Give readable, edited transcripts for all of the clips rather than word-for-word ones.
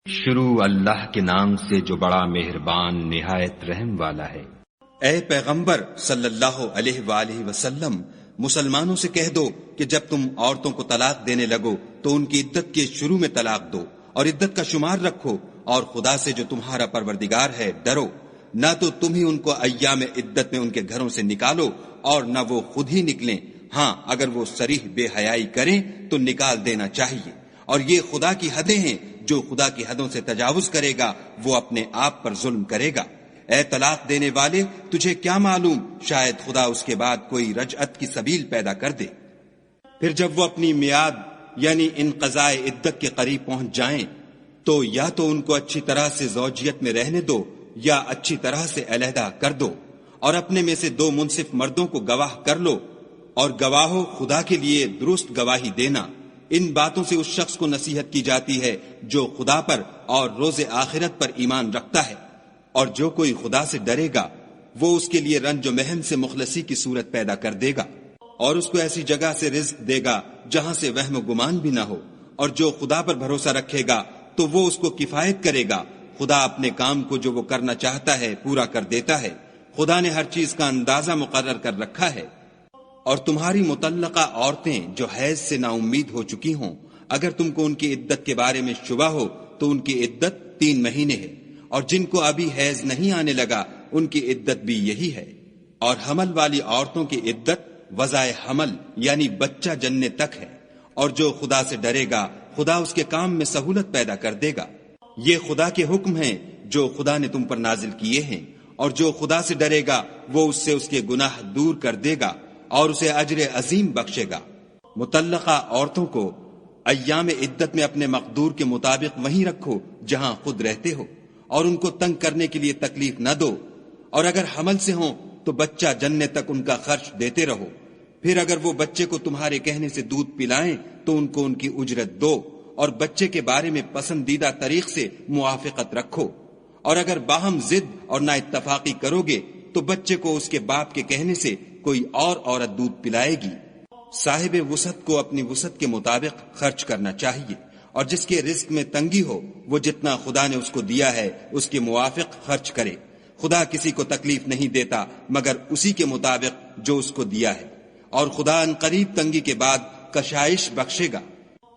شروع اللہ کے نام سے جو بڑا مہربان نہایت رحم والا ہے۔ اے پیغمبر صلی اللہ علیہ وآلہ وسلم، مسلمانوں سے کہہ دو کہ جب تم عورتوں کو طلاق دینے لگو تو ان کی عدت کے شروع میں طلاق دو اور عدت کا شمار رکھو، اور خدا سے جو تمہارا پروردگار ہے ڈرو، نہ تو تم ہی ان کو ایام عدت میں ان کے گھروں سے نکالو اور نہ وہ خود ہی نکلیں، ہاں اگر وہ صریح بے حیائی کریں تو نکال دینا چاہیے، اور یہ خدا کی حدیں ہیں، جو خدا کی حدوں سے تجاوز کرے گا وہ اپنے آپ پر ظلم کرے گا۔ اے طلاق دینے والے، تجھے کیا معلوم شاید خدا اس کے بعد کوئی رجعت کی سبیل پیدا کر دے۔ پھر جب وہ اپنی میعاد یعنی انقضاء عدت کے قریب پہنچ جائیں تو یا تو ان کو اچھی طرح سے زوجیت میں رہنے دو یا اچھی طرح سے علیحدہ کر دو، اور اپنے میں سے 2 منصف مردوں کو گواہ کر لو، اور گواہو خدا کے لیے درست گواہی دینا۔ ان باتوں سے اس شخص کو نصیحت کی جاتی ہے جو خدا پر اور روز آخرت پر ایمان رکھتا ہے، اور جو کوئی خدا سے ڈرے گا وہ اس کے لیے رنج و محن سے مخلصی کی صورت پیدا کر دے گا، اور اس کو ایسی جگہ سے رزق دے گا جہاں سے وہم و گمان بھی نہ ہو، اور جو خدا پر بھروسہ رکھے گا تو وہ اس کو کفایت کرے گا۔ خدا اپنے کام کو جو وہ کرنا چاہتا ہے پورا کر دیتا ہے، خدا نے ہر چیز کا اندازہ مقرر کر رکھا ہے۔ اور تمہاری مطلقہ عورتیں جو حیض سے نا امید ہو چکی ہوں، اگر تم کو ان کی عدت کے بارے میں شبہ ہو تو ان کی عدت 3 مہینے ہے، اور جن کو ابھی حیض نہیں آنے لگا ان کی عدت بھی یہی ہے، اور حمل والی عورتوں کی عدت وضع حمل یعنی بچہ جننے تک ہے، اور جو خدا سے ڈرے گا خدا اس کے کام میں سہولت پیدا کر دے گا۔ یہ خدا کے حکم ہیں جو خدا نے تم پر نازل کیے ہیں، اور جو خدا سے ڈرے گا وہ اس سے اس کے گناہ دور کر دے گا اور اسے اجر عظیم بخشے گا۔ مطلقہ عورتوں کو ایام عدت میں اپنے مقدور کے مطابق وہیں رکھو جہاں خود رہتے ہو، اور ان کو تنگ کرنے کے لیے تکلیف نہ دو، اور اگر حمل سے ہوں تو بچہ جننے تک ان کا خرچ دیتے رہو۔ پھر اگر وہ بچے کو تمہارے کہنے سے دودھ پلائیں تو ان کو ان کی اجرت دو، اور بچے کے بارے میں پسندیدہ طریق سے موافقت رکھو، اور اگر باہم ضد اور نا اتفاقی کرو گے تو بچے کو اس کے باپ کے کہنے سے کوئی اور عورت دودھ پلائے گی۔ صاحب وسعت کو اپنی وسعت کے مطابق خرچ کرنا چاہیے، اور جس کے رزق میں تنگی ہو وہ جتنا خدا نے اس کو دیا ہے اس کے موافق خرچ کرے۔ خدا کسی کو تکلیف نہیں دیتا مگر اسی کے مطابق جو اس کو دیا ہے، اور خدا ان قریب تنگی کے بعد کشائش بخشے گا۔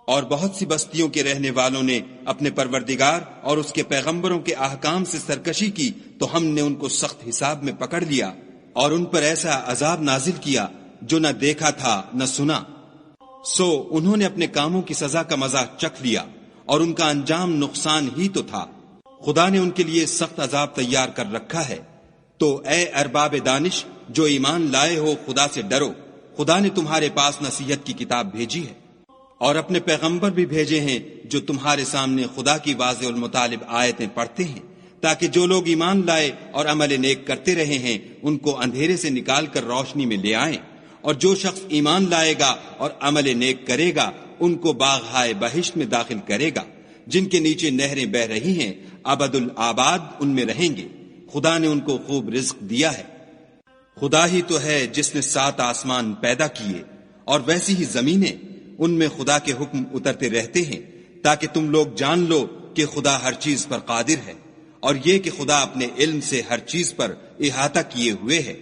اور بہت سی بستیوں کے رہنے والوں نے اپنے پروردگار اور اس کے پیغمبروں کے احکام سے سرکشی کی تو ہم نے ان کو سخت حساب میں پکڑ لیا، اور ان پر ایسا عذاب نازل کیا جو نہ دیکھا تھا نہ سنا۔ سو انہوں نے اپنے کاموں کی سزا کا مزہ چکھ لیا، اور ان کا انجام نقصان ہی تو تھا۔ خدا نے ان کے لیے سخت عذاب تیار کر رکھا ہے۔ تو اے ارباب دانش جو ایمان لائے ہو، خدا سے ڈرو۔ خدا نے تمہارے پاس نصیحت کی کتاب بھیجی ہے، اور اپنے پیغمبر بھی بھیجے ہیں جو تمہارے سامنے خدا کی واضح المطالب آیتیں پڑھتے ہیں، تاکہ جو لوگ ایمان لائے اور عمل نیک کرتے رہے ہیں ان کو اندھیرے سے نکال کر روشنی میں لے آئیں، اور جو شخص ایمان لائے گا اور عمل نیک کرے گا ان کو باغہائے بہشت میں داخل کرے گا، جن کے نیچے نہریں بہ رہی ہیں، ابد الآباد ان میں رہیں گے۔ خدا نے ان کو خوب رزق دیا ہے۔ خدا ہی تو ہے جس نے 7 آسمان پیدا کیے، اور ویسی ہی زمینیں، ان میں خدا کے حکم اترتے رہتے ہیں تاکہ تم لوگ جان لو کہ خدا ہر چیز پر قادر ہے، اور یہ کہ خدا اپنے علم سے ہر چیز پر احاطہ کیے ہوئے ہے۔